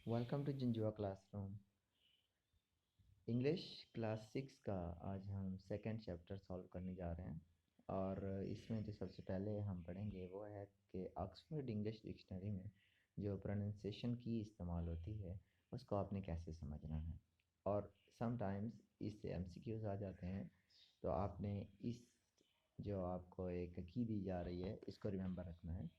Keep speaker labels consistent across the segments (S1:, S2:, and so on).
S1: Welcome to Janjua classroom. English class 6 का आज हम सेकंड चैप्टर सॉल्व करने जा रहे हैं। और इसमें जो सबसे पहले हम पढ़ेंगे वो है कि ऑक्सफोर्ड इंग्लिश डिक्शनरी में जो प्रोनाउंसिएशन की इस्तेमाल होती है उसको आपने कैसे समझना है। और समटाइम्स इससे एमसीक्यूज आ जाते हैं, तो आपने इस जो आपको एक की दी जा रही है इसको रिमेंबर रखना है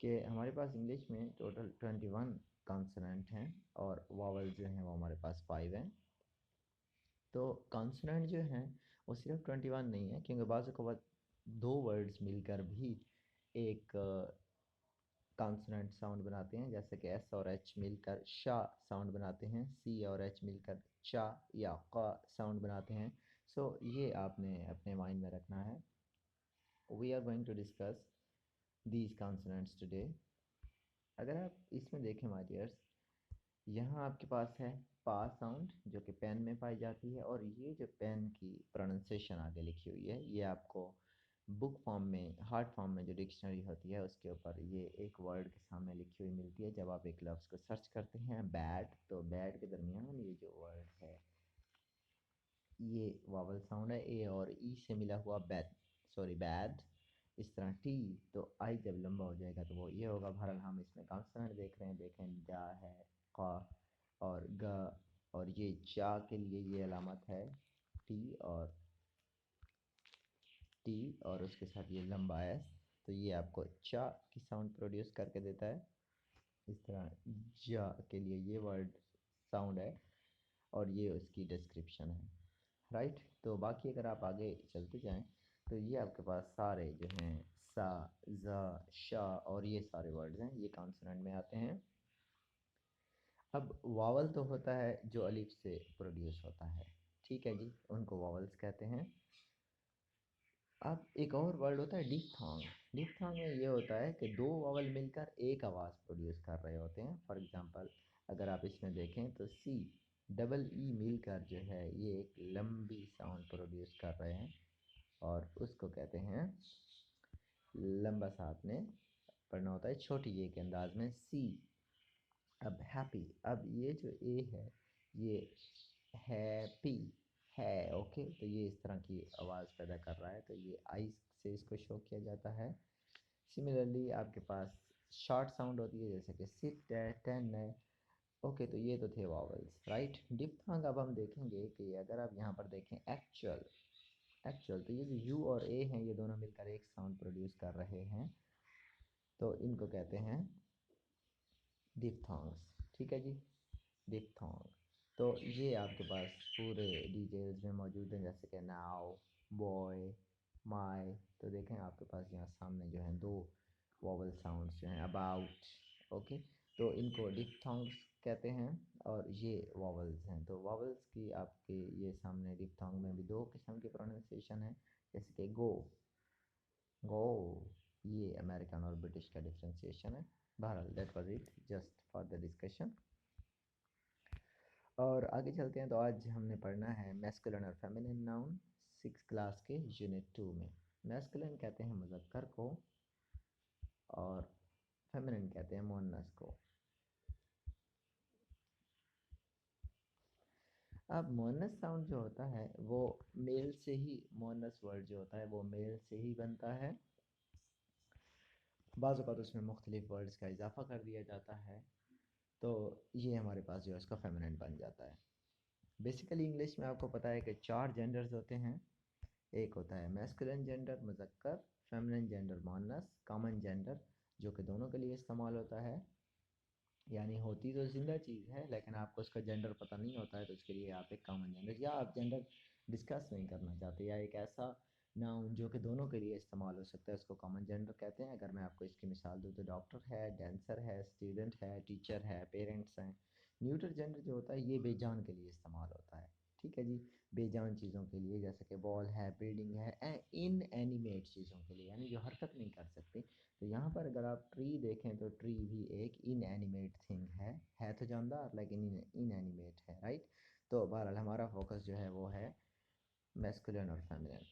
S1: कि हमारे पास इंग्लिश में टोटल 21 कॉन्सोनेंट हैं और वावल जो हैं वो हमारे पास 5 हैं। तो कॉन्सोनेंट जो हैं वो सिर्फ 21 नहीं है, क्योंकि बाज़ को बाद दो वर्ड्स मिलकर भी एक कॉन्सोनेंट साउंड बनाते हैं, जैसे कि एस और एच मिलकर शा साउंड बनाते हैं, सी और एच मिलकर चा या क़ा साउंड बनाते हैं। सो ये आपने अपने माइंड में रखना है। We are going to discuss these consonants today. अगर आप इसमें देखें माय डियर्स, यहाँ आपके पास है पा साउंड जो कि पेन में पाई जाती है, और ये जो पेन की प्रोनाउंसिएशन आगे लिखी हुई है ये आपको बुक फॉर्म में, हार्ड फॉर्म में जो डिक्शनरी होती है उसके ऊपर ये एक वर्ड के सामने लिखी हुई मिलती है। जब आप एक लफ्ज़ को सर्च करते हैं बैड, तो बैड के दरमियान ये जो वर्ड है ये वावल साउंड है, ए और ई से मिला हुआ बैड, सॉरी बैड। इस तरह टी, तो आई जब लंबा हो जाएगा तो वो ये होगा। बहरहाल हम इसमें कॉन्सोनेंट देख रहे हैं, देखें जा है, क़ा और ग, और ये चा के लिए ये अलामत है टी और उसके साथ ये लंबा एस, तो ये आपको चा की साउंड प्रोड्यूस करके देता है। इस तरह जा के लिए ये वर्ड साउंड है और ये उसकी डिस्क्रिप्शन है, राइट। तो बाकी अगर आप आगे चलते जाएं तो ये आपके पास सारे जो हैं सा, ज़ा, शा और ये सारे वर्ड्स हैं, ये कॉन्सोनेंट में आते हैं। अब वावल तो होता है जो अलिफ से प्रोड्यूस होता है, ठीक है जी, उनको वावल्स कहते हैं। अब एक और वर्ड होता है डिप्थोंग। डिप्थोंग में ये होता है कि दो वावल मिलकर एक आवाज़ प्रोड्यूस कर रहे होते हैं। फॉर एग्जांपल अगर आप इसमें देखें तो सी डबल ई मिलकर जो है ये एक लंबी साउंड प्रोड्यूस कर रहे हैं और उसको कहते हैं, लंबा सा आपने पढ़ना होता है छोटी ए के अंदाज में, सी। अब हैप्पी, अब ये जो ए है ये हैप्पी है, ओके, तो ये इस तरह की आवाज़ पैदा कर रहा है, तो ये आई से इसको शो किया जाता है। सिमिलरली आपके पास शॉर्ट साउंड होती है जैसे कि सिट है, टेन है, ओके, तो ये तो थे वावल्स, राइट। डिप्थोंग अब हम देखेंगे कि अगर आप यहाँ पर देखें एक्चुअल, एक्चुअल तो ये जो यू और ए हैं ये दोनों मिलकर एक साउंड प्रोड्यूस कर रहे हैं, तो इनको कहते हैं डिप्थोंग्स, ठीक है जी, डिप्थोंग। तो ये आपके पास पूरे डिटेल्स में मौजूद हैं, जैसे कि नाउ, बॉय, माय। तो देखें आपके पास यहाँ सामने जो हैं दो वोवल साउंड्स जो हैं, अबाउट, ओके, तो इनको डिप्थोंग्स कहते हैं और ये वोवल्स हैं। तो वोवल्स की आपके ये सामने डिप्थोंग में भी दो किस्म की प्रोनाउंसिएशन है, जैसे कि गो, गो, ये अमेरिकन और ब्रिटिश का डिफ्रेंसिएशन है। बहरहाल that was it just for the discussion. और आगे चलते हैं, तो आज हमने पढ़ना है मैस्कुलिन और फेमिनिन नाउन 6 क्लास के यूनिट 2 में। मैस्कुलिन कहते हैं मुज़क्कर को और फेमिनिन कहते हैं मुअन्नस को। अब मुअन्नस साउंड जो होता है वो मेल से ही, मुअन्नस वर्ड जो होता है वो मेल से ही बनता है। बाज़ औक़ात उसमें मुख्तलिफ वर्ड्स का इजाफा कर दिया जाता है, तो ये हमारे पास जो है उसका फेमिनिन बन जाता है। बेसिकली इंग्लिश में आपको पता है कि 4 जेंडर्स होते हैं। एक होता है मैस्कुलिन जेंडर मुज़क्कर, फेमिनिन जेंडर मुअन्नस, कॉमन जेंडर जो कि दोनों के लिए इस्तेमाल होता है, यानी होती तो ज़िंदा चीज़ है लेकिन आपको उसका जेंडर पता नहीं होता है, तो उसके लिए आप एक कॉमन जेंडर, या आप जेंडर डिस्कस नहीं करना चाहते, या एक ऐसा नाउन जो कि दोनों के लिए इस्तेमाल हो सकता है, उसको कॉमन जेंडर कहते हैं। अगर मैं आपको इसकी मिसाल दूँ तो डॉक्टर है, डांसर है, स्टूडेंट है, टीचर है, पेरेंट्स हैं। न्यूट्रल जेंडर जो होता है ये बेजान के लिए इस्तेमाल होता है, ठीक है जी, बेजान चीज़ों के लिए, जैसे कि बॉल है, बिल्डिंग है, इन एनिमेट चीज़ों के लिए, यानी जो हरकत नहीं कर सकती। तो यहाँ पर अगर आप ट्री देखें तो ट्री भी एक इन एनिमेट थिंग है तो जानदार लेकिन इन एनिमेट है, राइट। तो बहरहाल हमारा फोकस जो है वो है मैस्कुलिन और फेमिनिन।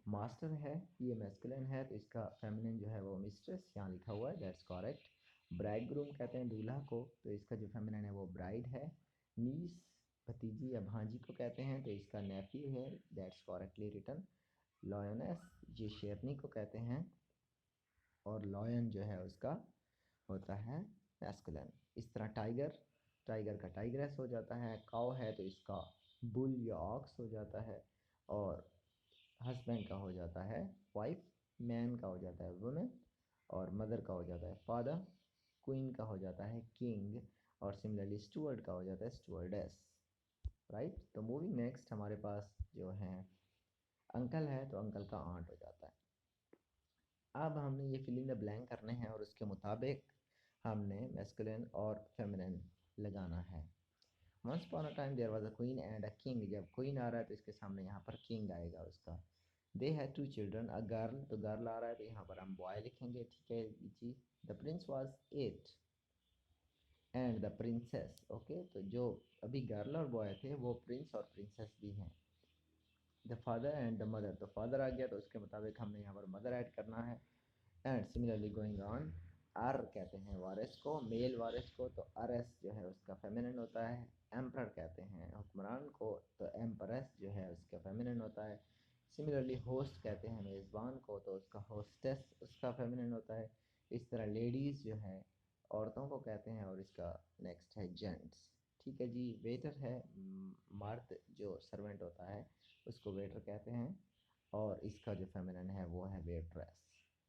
S1: मास्टर है ये मैस्कुलिन है, तो इसका फेमिनिन जो है वो मिस्ट्रेस यहाँ लिखा हुआ है, दैट्स करेक्ट। ब्राइडग्रूम कहते हैं दूल्हा को, तो इसका जो फेमिनिन है वो ब्राइड है। नीस भतीजी या भांजी को कहते हैं, तो इसका नेफ्यू है, दैट्स करेक्टली रिटन। लॉयनेस ये शेरनी को कहते हैं, और लॉयन जो है उसका होता है मैस्कुलिन। इस तरह टाइगर, टाइगर का टाइग्रेस हो जाता है। काउ है तो इसका बुल या ऑक्स हो जाता है, और हस्बैंड का हो जाता है वाइफ, मैन का हो जाता है वुमेन, और मदर का हो जाता है फादर, क्वीन का हो जाता है किंग, और सिमिलरली स्टूअर्ड का हो जाता है स्टूअर्डेस। राइट, तो मूविंग नेक्स्ट हमारे पास जो है अंकल है, तो अंकल का आंट हो जाता है। अब हमने ये फिल इन द ब्लैंक करने हैं, और उसके मुताबिक हमने मैस्कुलिन और फेमिनिन लगाना है। Once upon a time there was a queen and a king. जब क्वीन आ रहा है तो इसके सामने यहाँ पर किंग आएगा उसका। They had 2 children, a girl, तो गर्ल आ रहा है तो यहाँ पर हम बॉय लिखेंगे, ठीक है जी। The prince was 8 and the princess, okay, तो जो अभी गर्ल और बॉय थे वो प्रिंस और प्रिंसेस भी हैं। The father and the mother, तो फादर आ गया तो उसके मुताबिक हमने यहाँ पर मदर ऐड करना है। एंड सिमिलरली गोइंग ऑन, आर कहते हैं वारिस को, मेल वारिस को, तो अरस जो है उसका फेमिनिन होता है। एम्पर कहते हैं हुक्मरान को, तो एम्परेस जो है उसका फेमिनिन होता है। सिमिलरली होस्ट कहते हैं मेज़बान को, तो उसका होस्टेस उसका फेमिनिन होता है। इस तरह लेडीज़ जो है औरतों को कहते हैं, और इसका नेक्स्ट है जेंट्स। ठीक है जी। वेटर है मर्द, जो सर्वेंट होता है उसको वेटर कहते हैं, और इसका जो फेमिनिन है वो है waitress.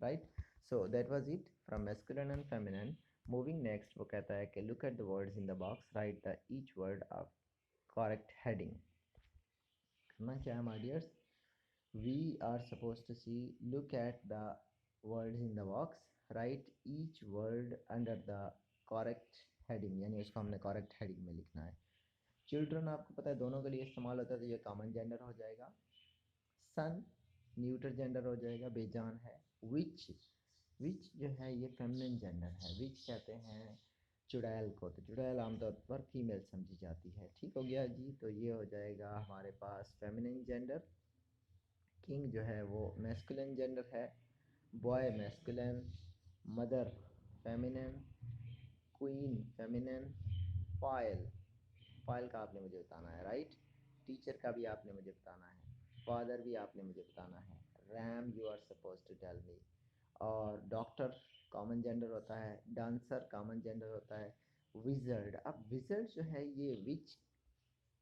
S1: Right, so that was it from masculine and feminine. Moving next वो कहता है कि look at the words in the box, right the each word of correct heading. करना क्या है my dears, we are suppose to see, look at the words in the box, right each word under the correct heading, यानी उसको हमने correct heading में लिखना है। Children आपको पता है दोनों के लिए इस्तेमाल होता है, तो ये कॉमन जेंडर हो जाएगा। सन न्यूटर जेंडर हो जाएगा, बेजान है। विच, विच जो है ये फेमिनिन जेंडर है। विच कहते हैं चुड़ैल को, तो चुड़ैल आमतौर पर फीमेल समझी जाती है। ठीक हो गया जी, तो ये हो जाएगा हमारे पास फेमिनिन जेंडर। किंग जो है वो मैस्कुलिन जेंडर है। Boy masculine, mother feminine, queen feminine, file, file का आपने मुझे बताना है, राइट। टीचर का भी आपने मुझे बताना है, फादर भी आपने मुझे बताना है। Ram you are suppose to tell me. और डॉक्टर कॉमन जेंडर होता है, डांसर कॉमन जेंडर होता है। विजर्ड, अब विजर्ड जो है ये विच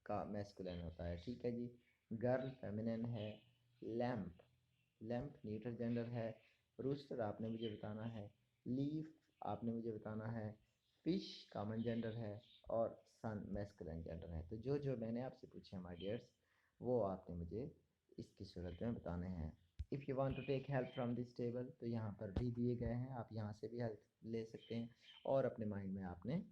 S1: का मैस्कुलिन होता है, ठीक है जी। गर्ल फेमिनिन है। लैम्प, लैम्प न्यूटर जेंडर है। रूस्टर आपने मुझे बताना है। लीफ आपने मुझे बताना है। फिश कॉमन जेंडर है, और सन मैस्कुलिन जेंडर है। तो जो जो मैंने आपसे पूछे माय डियर्स, वो आपने मुझे इसकी सूरत में बताने हैं। If you want to take help from this table, तो यहाँ पर भी दिए गए हैं, आप यहाँ से भी हेल्प ले सकते हैं। और अपने माइंड में आपने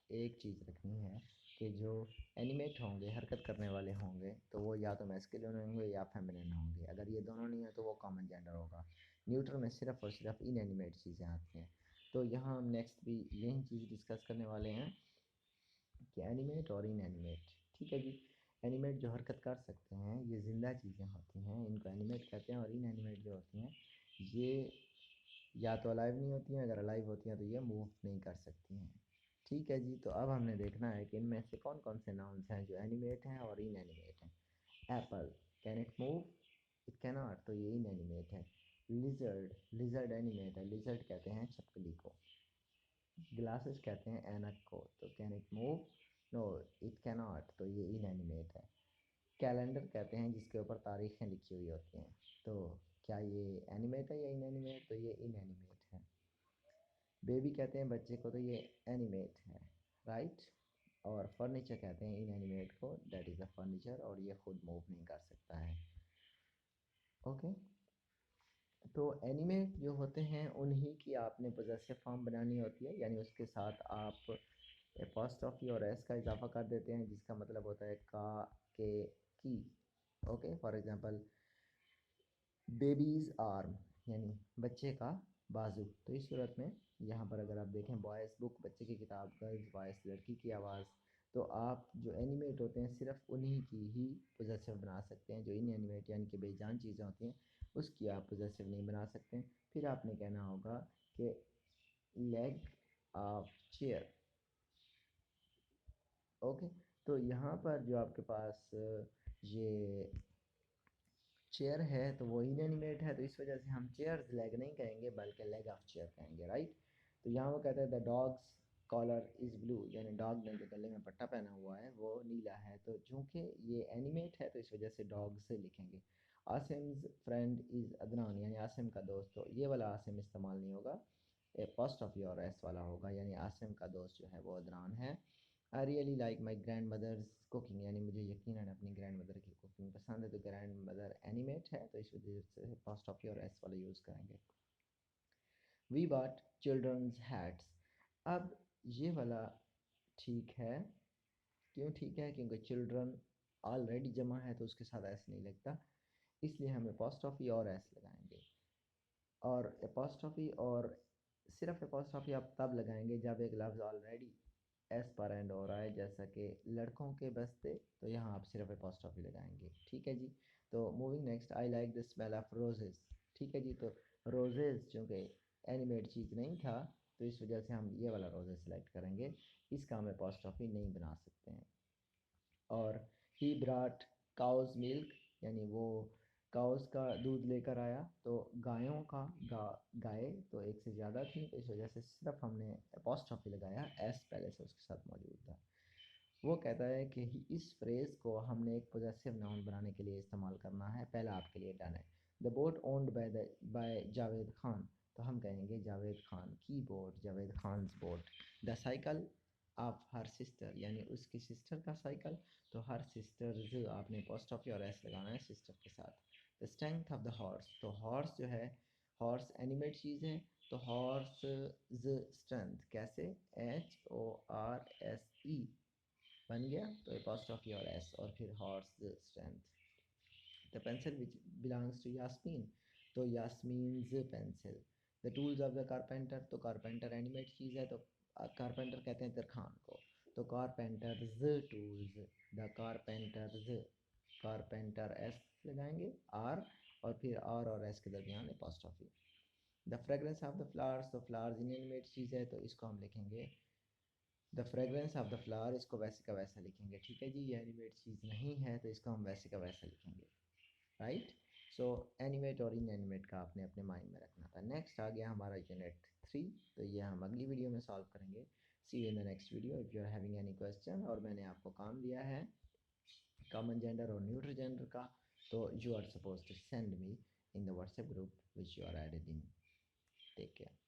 S1: एक चीज़ रखनी है कि जो एनिमेट होंगे, हरकत करने वाले होंगे, तो वो या तो मैस्कुलिन होंगे या फेमिनिन होंगे। अगर ये दोनों नहीं है तो वो कॉमन जेंडर होगा। न्यूट्रल में सिर्फ और सिर्फ इनएनिमेट चीज़ें आती हैं। तो यहाँ हम नेक्स्ट भी यही चीज़ डिस्कस करने वाले हैं कि एनिमेट और इनएनिमेट। ठीक है जी। एनिमेट जो हरकत कर सकते हैं, ये ज़िंदा चीज़ें होती हैं, इनको एनिमेट कहते हैं। और इनएनिमेट जो होती हैं, ये या तो अलाइव नहीं होती हैं, अगर अलाइव होती हैं तो ये मूव नहीं कर सकती हैं। ठीक है जी। तो अब हमने देखना है कि इनमें से कौन कौन से नाउन्स हैं जो एनिमेट हैं और इनएनिमेट हैं। Apple, can it move? It can not, तो ये इनएनिमेट है। लिजर्ड, लिजर्ड एनिमेट है, लिजर्ड कहते हैं छपकली को। ग्लासेस कहते हैं ऐनक को, तो can it move? No, it can not, तो ये इनएनिमेट है। कैलेंडर कहते हैं जिसके ऊपर तारीखें लिखी हुई होती हैं, तो क्या ये एनिमेट है या इनएनिमेट? तो ये इनएनिमेट है। बेबी कहते हैं बच्चे को, तो ये एनिमेट है, राइट। और फर्नीचर कहते हैं इनएनिमेट को, दैट इज़ अ फर्नीचर, और ये खुद मूव नहीं कर सकता है। ओके, तो एनिमेट जो होते हैं उन्हीं की आपने पोजेसिव फॉर्म बनानी होती है, यानी उसके साथ आप एपॉस्ट्रॉफी और एस का इजाफा कर देते हैं, जिसका मतलब होता है का, के, की। Okay, for example babies arm, यानी बच्चे का बाजू। तो इस सूरत में यहाँ पर अगर आप देखें बॉयज़ बुक, बच्चे की किताब, गर्ल्स वॉइस, लड़की की आवाज़, तो आप जो एनिमेट होते हैं सिर्फ उन्हीं की ही पोजेसिव बना सकते हैं। जो इन एनिमेट यानी कि बेजान चीज़ें होती हैं उसकी आप पोजेसिव नहीं बना सकते। फिर आपने कहना होगा कि leg of chair। ओके, तो यहाँ पर जो आपके पास ये चेयर है तो वो इनएनिमेट है, तो इस वजह से हम चेयर्स लेग नहीं कहेंगे बल्कि लेग ऑफ चेयर कहेंगे, राइट। तो यहाँ वो कहते हैं the dog's collar is blue, यानी डॉग ने जो गले में पट्टा पहना हुआ है वो नीला है, तो चूँकि ये एनिमेट है तो इस वजह से डॉग से लिखेंगे। आसिम्स फ्रेंड इज़ अदनान, यानी आसिम का दोस्त, तो ये वाला आसिम इस्तेमाल नहीं होगा, एपॉस्ट्रोफी और एस वाला होगा, यानी आसिम का दोस्त जो है वो अदनान है। I really like my grandmother's cooking, यानी मुझे यकीनन अपनी ग्रैंड मदर की कुकिंग पसंद है, तो ग्रैंड मदर एनिमेट है तो इस वजह से एपॉस्ट्रोफी और एस वाला यूज़ करेंगे। वी बॉट चिल्ड्रंस हैट्स, अब ये वाला ठीक है, क्यों ठीक है, क्योंकि चिल्ड्रन ऑलरेडी जमा है तो उसके साथ एस नहीं लगता, इसलिए हम एपॉस्ट्रोफी और एस लगाएंगे। और एपॉस्ट्रोफी और सिर्फ एपॉस्ट्रोफी आप तब लगाएंगे जब एक लफ्ज़ ऑलरेडी एस पर एंड हो रहा है, जैसा कि लड़कों के बस्ते, तो यहाँ आप सिर्फ एपॉस्ट्रोफी लगाएंगे, ठीक है जी। तो moving next, I like the smell of roses, ठीक है जी। तो रोजेस चूँकि एनिमेट चीज़ नहीं था तो इस वजह से हम ये वाला रोजेस सेलेक्ट करेंगे, इसका हम एपॉस्ट्रोफी नहीं बना सकते हैं। और ही ब्राट काउज मिल्क, यानी वो काउस का दूध लेकर आया, तो गायों का गाय तो एक से ज़्यादा थी तो इस वजह से सिर्फ हमने अपॉस्ट्रोफी लगाया, एस पहले से उसके साथ मौजूद था। वो कहता है कि इस फ्रेज़ को हमने एक पोजेसिव नाउन बनाने के लिए इस्तेमाल करना है, पहला आपके लिए डन है। The boat owned by Javed Khan, तो हम कहेंगे जावेद खान की boat, Javed Khan boat. The cycle of her sister, यानी उसकी सिस्टर का साइकिल, तो हर सिस्टर आपने पोस्टॉफी और एस लगाना है सिस्टर के साथ। The strength of the horse, तो हॉर्स जो है, हॉर्स एनिमेट चीज़ है, तो हॉर्स स्ट्रेंथ कैसे, HORSE बन गया, तो एपॉस्ट्रोफी और एस और फिर horse strength. The pencil which belongs to Yasmin, तो Yasmin's pencil. The tools of the carpenter, तो कारपेंटर एनिमेट चीज़ है तो कारपेंटर कहते हैं तरखान को, तो carpenter's tools, the carpenter's, carpenter S लगाएंगे आर, और फिर आर और एस के दरमियान apostrophe. The fragrance of the flowers, तो फ्लावर्स इनएनिमेट चीज़ है तो इसको हम लिखेंगे the fragrance of the flower, इसको वैसे का वैसा लिखेंगे, ठीक है जी। ये एनिमेट चीज़ नहीं है तो इसको हम वैसे का वैसा लिखेंगे, राइट। सो एनिमेट और इन एनिमेट का आपने अपने माइंड में रखना था। नेक्स्ट आ गया हमारा यूनिट 3, तो ये हम अगली वीडियो में सॉल्व करेंगे। See you in the next video if you are having any question, और मैंने आपको काम दिया है कॉमन जेंडर और न्यूट्रल जेंडर का, तो you are suppose to send me in the WhatsApp group which you are added in. Take care.